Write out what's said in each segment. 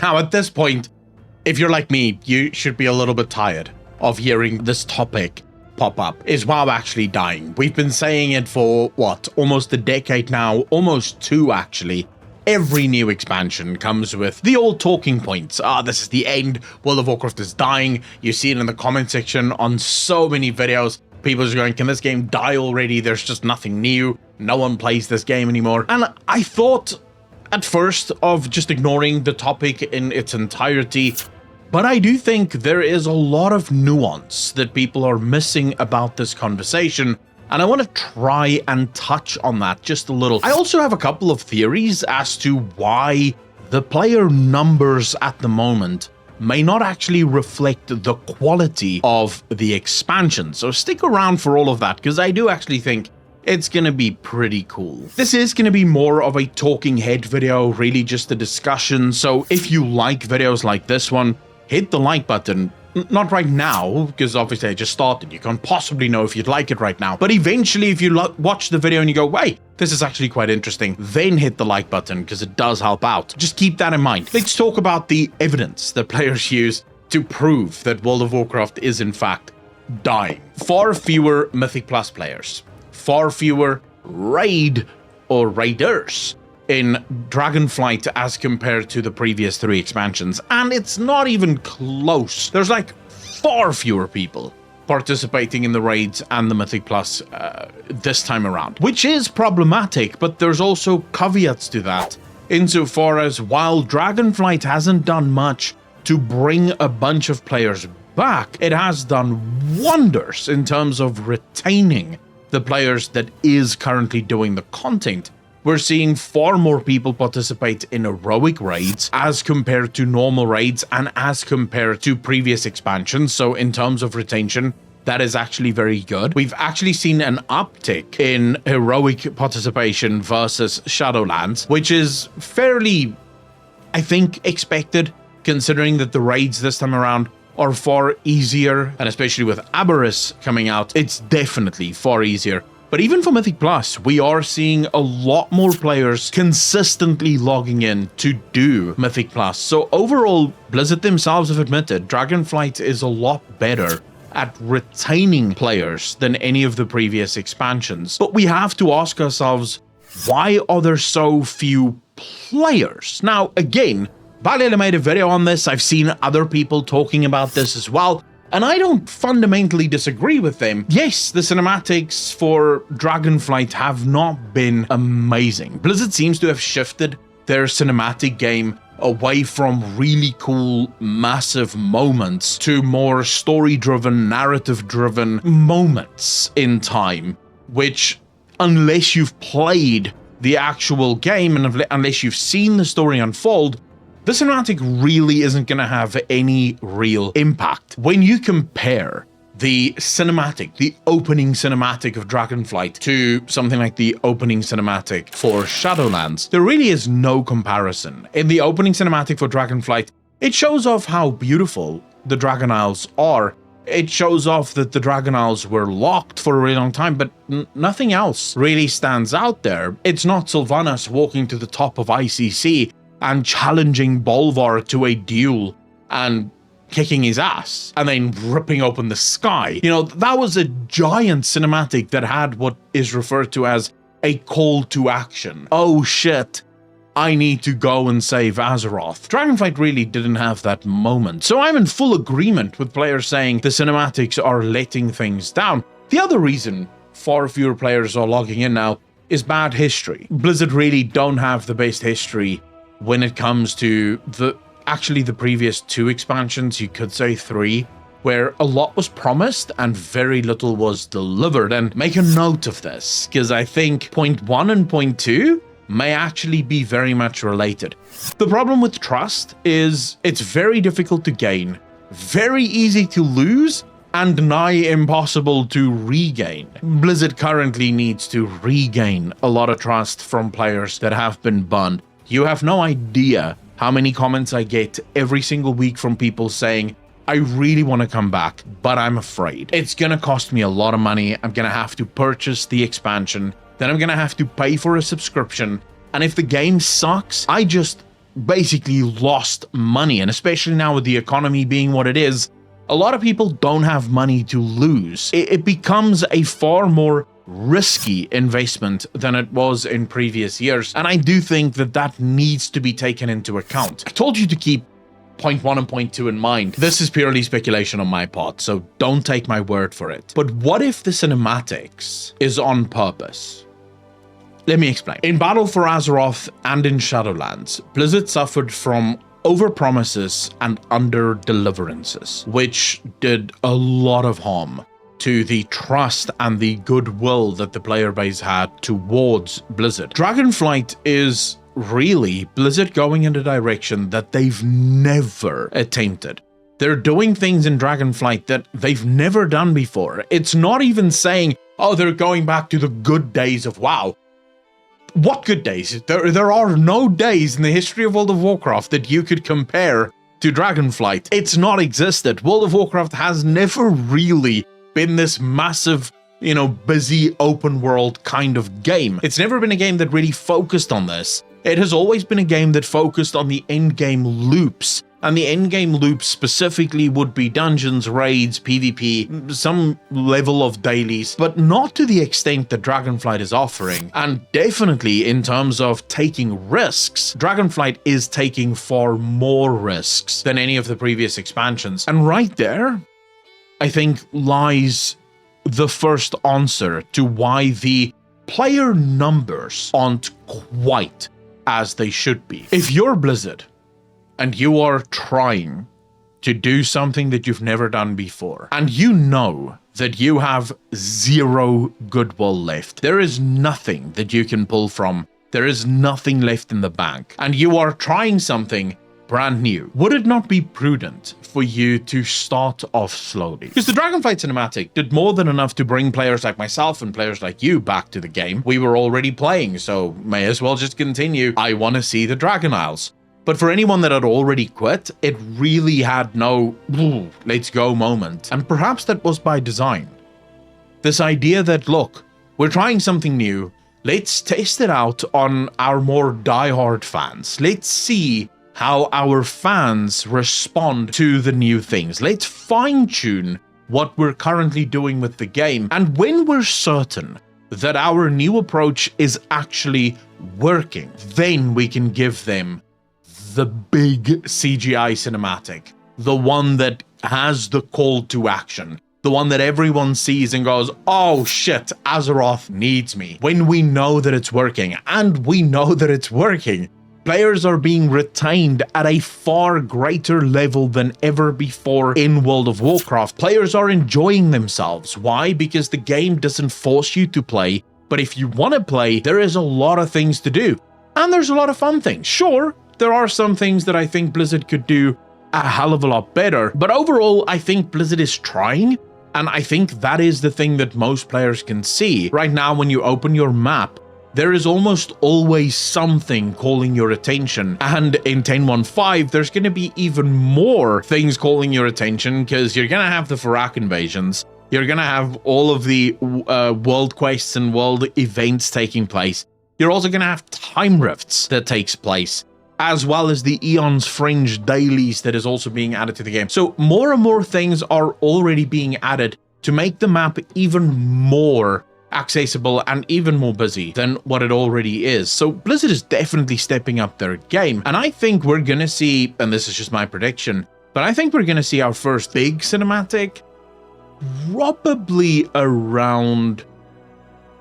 Now, at this point, if you're like me, you should be a little bit tired of hearing this topic pop up. Is WoW actually dying? We've been saying it for, what, almost a decade now, almost two actually. Every new expansion comes with the old talking points. This is the end. World of Warcraft is dying. You see it in the comment section on so many videos. People are going, can this game die already? There's just nothing new. No one plays this game anymore. And I thought at first of just ignoring the topic in its entirety, but I do think there is a lot of nuance that people are missing about this conversation, and I want to try and touch on that just a little. I also have a couple of theories as to why the player numbers at the moment may not actually reflect the quality of the expansion. So stick around for all of that, because I do actually think it's going to be pretty cool. This is going to be more of a talking head video, really just a discussion. So if you like videos like this one, hit the like button. Not right now, because obviously I just started. You can't possibly know if you'd like it right now. But eventually, if you watch the video and you go, wait, this is actually quite interesting, then hit the like button, because it does help out. Just keep that in mind. Let's talk about the evidence that players use to prove that World of Warcraft is in fact dying. Far fewer Mythic Plus players. Far fewer raid or raiders in Dragonflight as compared to the previous 3 expansions, and it's not even close. There's like far fewer people participating in the raids and the Mythic Plus this time around, which is problematic, but there's also caveats to that, insofar as while Dragonflight hasn't done much to bring a bunch of players back, it has done wonders in terms of retaining the players that is currently doing the content. We're seeing far more people participate in heroic raids as compared to normal raids and as compared to previous expansions. So in terms of retention, that is actually very good. We've actually seen an uptick in heroic participation versus Shadowlands, which is fairly, I think, expected, considering that the raids this time around are far easier, and especially with Aberys coming out, it's definitely far easier. But even for Mythic Plus, we are seeing a lot more players consistently logging in to do Mythic Plus. So overall, Blizzard themselves have admitted Dragonflight is a lot better at retaining players than any of the previous expansions. But we have to ask ourselves, why are there so few players? Now, again, Balila made a video on this. I've seen other people talking about this as well, and I don't fundamentally disagree with them. Yes, the cinematics for Dragonflight have not been amazing. Blizzard seems to have shifted their cinematic game away from really cool, massive moments to more story-driven, narrative-driven moments in time, which, unless you've played the actual game and unless you've seen the story unfold, the cinematic really isn't going to have any real impact. When you compare the cinematic, the opening cinematic of Dragonflight to something like the opening cinematic for Shadowlands, there really is no comparison. In the opening cinematic for Dragonflight, it shows off how beautiful the Dragon Isles are. It shows off that the Dragon Isles were locked for a really long time, but nothing else really stands out there. It's not Sylvanas walking to the top of ICC and challenging Bolvar to a duel and kicking his ass and then ripping open the sky. You know, that was a giant cinematic that had what is referred to as a call to action. Oh shit, I need to go and save Azeroth. Dragonflight really didn't have that moment. So I'm in full agreement with players saying the cinematics are letting things down. The other reason far fewer players are logging in now is bad history. Blizzard really don't have the best history when it comes to the previous 2 expansions, you could say 3, where a lot was promised and very little was delivered. And make a note of this, because I think point 1 and point 2 may actually be very much related. The problem with trust is it's very difficult to gain, very easy to lose, and nigh impossible to regain. Blizzard currently needs to regain a lot of trust from players that have been burned. You have no idea how many comments I get every single week from people saying, I really want to come back, but I'm afraid. It's going to cost me a lot of money. I'm going to have to purchase the expansion. Then I'm going to have to pay for a subscription. And if the game sucks, I just basically lost money. And especially now with the economy being what it is, a lot of people don't have money to lose. It becomes a far more risky investment than it was in previous years. And I do think that that needs to be taken into account. I told you to keep point 1 and point 2 in mind. This is purely speculation on my part, so don't take my word for it. But what if the cinematics is on purpose? Let me explain. In Battle for Azeroth and in Shadowlands, Blizzard suffered from overpromises and under-deliverances, which did a lot of harm to the trust and the goodwill that the player base had towards Blizzard. Dragonflight is really Blizzard going in a direction that they've never attempted. They're doing things in Dragonflight that they've never done before. It's not even saying, oh, they're going back to the good days of WoW. What good days? There are no days in the history of World of Warcraft that you could compare to Dragonflight. It's not existed. World of Warcraft has never really been this massive, busy open world kind of game. It's never been a game that really focused on this. It has always been a game that focused on the endgame loops. And the endgame loops specifically would be dungeons, raids, PvP, some level of dailies, but not to the extent that Dragonflight is offering. And definitely in terms of taking risks, Dragonflight is taking far more risks than any of the previous expansions. And right there, I think, lies the first answer to why the player numbers aren't quite as they should be. If you're Blizzard, and you are trying to do something that you've never done before, and you know that you have zero goodwill left, there is nothing that you can pull from, there is nothing left in the bank, and you are trying something brand new, would it not be prudent for you to start off slowly? Because the Dragonflight cinematic did more than enough to bring players like myself and players like you back to the game. We were already playing, so may as well just continue. I want to see the Dragon Isles. But for anyone that had already quit, it really had no let's go moment. And perhaps that was by design. This idea that, look, we're trying something new. Let's test it out on our more diehard fans. Let's see how our fans respond to the new things. Let's fine-tune what we're currently doing with the game. And when we're certain that our new approach is actually working, then we can give them the big CGI cinematic, the one that has the call to action, the one that everyone sees and goes, oh shit, Azeroth needs me. When we know that it's working, and we know that it's working, players are being retained at a far greater level than ever before in World of Warcraft. Players are enjoying themselves. Why? Because the game doesn't force you to play, but if you want to play, there is a lot of things to do. And there's a lot of fun things. Sure, there are some things that I think Blizzard could do a hell of a lot better, but overall, I think Blizzard is trying, and I think that is the thing that most players can see. Right now, when you open your map, there is almost always something calling your attention, and in 10.1.5, there's going to be even more things calling your attention, because you're going to have the Farak invasions, you're going to have all of the world quests and world events taking place, you're also going to have time rifts that takes place, as well as the Eon's Fringe dailies that is also being added to the game. So more and more things are already being added to make the map even more accessible and even more busy than what it already is. So Blizzard is definitely stepping up their game. And I think we're going to see, and this is just my prediction, but I think we're going to see our first big cinematic probably around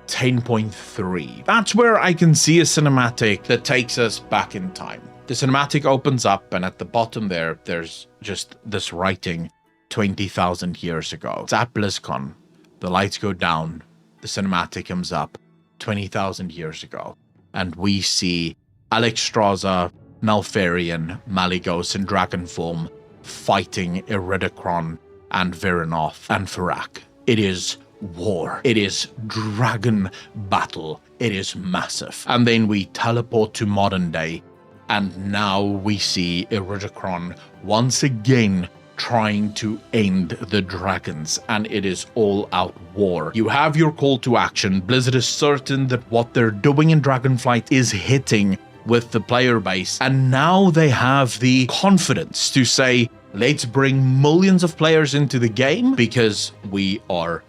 10.3. That's where I can see a cinematic that takes us back in time. The cinematic opens up, and at the bottom there's just this writing 20,000 years ago. It's at BlizzCon. The lights go down. The cinematic comes up 20,000 years ago. And we see Alexstrasza, Malfurion, Malygos in dragon form fighting Iridikron and Virinoth and Farak. It is war. It is dragon battle. It is massive. And then we teleport to modern day, and now we see Iridikron once again trying to end the dragons, and it is all out war. You have your call to action. Blizzard is certain that what they're doing in Dragonflight is hitting with the player base. And now they have the confidence to say, let's bring millions of players into the game because we are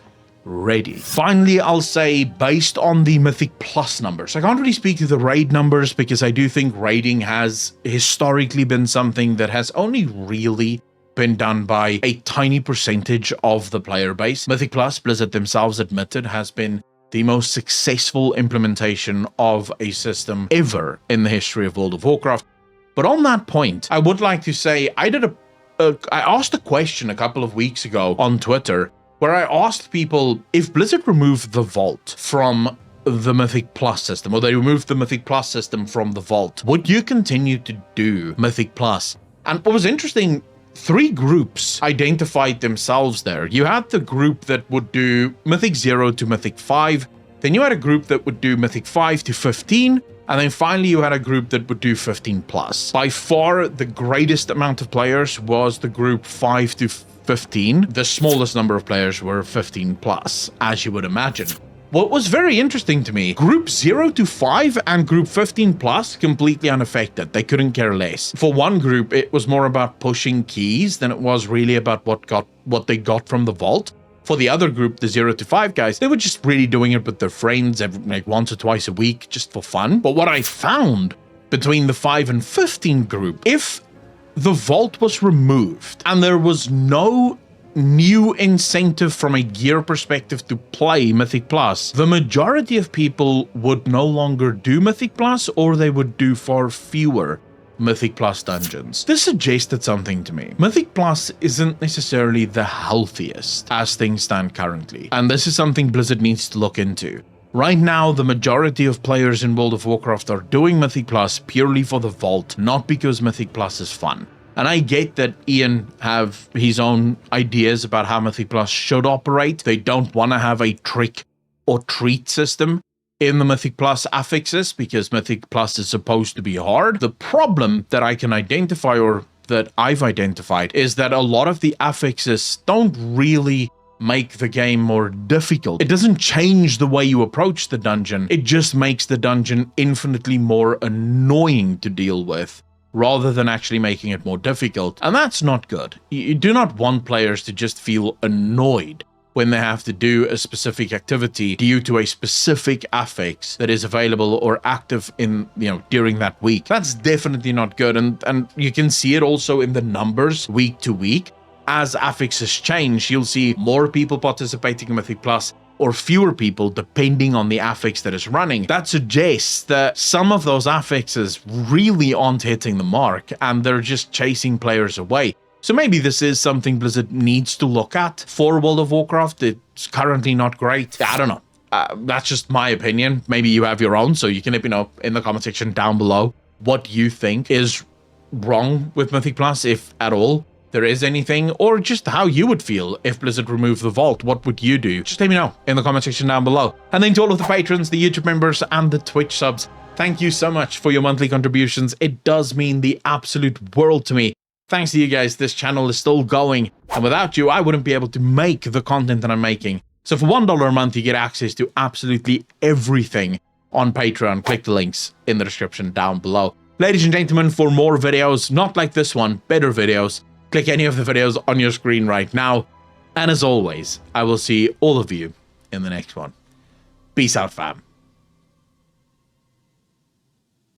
ready. Finally, I'll say, based on the Mythic Plus numbers, I can't really speak to the raid numbers because I do think raiding has historically been something that has only really been done by a tiny percentage of the player base. Mythic Plus, Blizzard themselves admitted, has been the most successful implementation of a system ever in the history of World of Warcraft. But on that point, I would like to say I asked a question a couple of weeks ago on Twitter where I asked people, if Blizzard removed the Vault from the Mythic Plus system, or they removed the Mythic Plus system from the Vault, would you continue to do Mythic Plus? And what was interesting, 3 groups identified themselves there. You had the group that would do Mythic 0 to Mythic 5, then you had a group that would do Mythic 5 to 15, and then finally you had a group that would do 15 plus. By far, the greatest amount of players was the group 5 to 15. The smallest number of players were 15 plus, as you would imagine. What was very interesting to me, group 0 to 5 and group 15 plus completely unaffected. They couldn't care less. For one group, it was more about pushing keys than it was really about what they got from the vault. For the other group, the 0 to 5 guys, they were just really doing it with their friends like once or twice a week, just for fun. But what I found between the 5 and 15 group, if the vault was removed and there was no new incentive from a gear perspective to play Mythic Plus, the majority of people would no longer do Mythic Plus, or they would do far fewer Mythic Plus dungeons. This suggested something to me. Mythic Plus isn't necessarily the healthiest as things stand currently, and this is something Blizzard needs to look into. Right now, the majority of players in World of Warcraft are doing Mythic Plus purely for the vault, not because Mythic Plus is fun. And I get that Ian have his own ideas about how Mythic Plus should operate. They don't want to have a trick or treat system in the Mythic Plus affixes because Mythic Plus is supposed to be hard. The problem that I can identify, or that I've identified, is that a lot of the affixes don't really make the game more difficult. It doesn't change the way you approach the dungeon. It just makes the dungeon infinitely more annoying to deal with, rather than actually making it more difficult. And that's not good. You do not want players to just feel annoyed when they have to do a specific activity due to a specific affix that is available or active in, during that week. That's definitely not good. And you can see it also in the numbers week to week. As affixes change, you'll see more people participating in Mythic Plus or fewer people depending on the affix that is running. That suggests that some of those affixes really aren't hitting the mark and they're just chasing players away. So maybe this is something Blizzard needs to look at for World of Warcraft. It's currently not great. I don't know. That's just my opinion. Maybe you have your own, so you can let me know in the comment section down below what you think is wrong with Mythic Plus, if at all there is anything, or just how you would feel if Blizzard removed the vault. What would you do? Just let me know in the comment section down below. And then to all of the patrons, the YouTube members, and the Twitch subs, thank you so much for your monthly contributions. It does mean the absolute world to me. Thanks to you guys, this channel is still going, and without you, I wouldn't be able to make the content that I'm making. So for $1 a month, you get access to absolutely everything on Patreon. Click the links in the description down below. Ladies and gentlemen, for more videos, not like this one, better videos, click any of the videos on your screen right now. And as always, I will see all of you in the next one. Peace out, fam.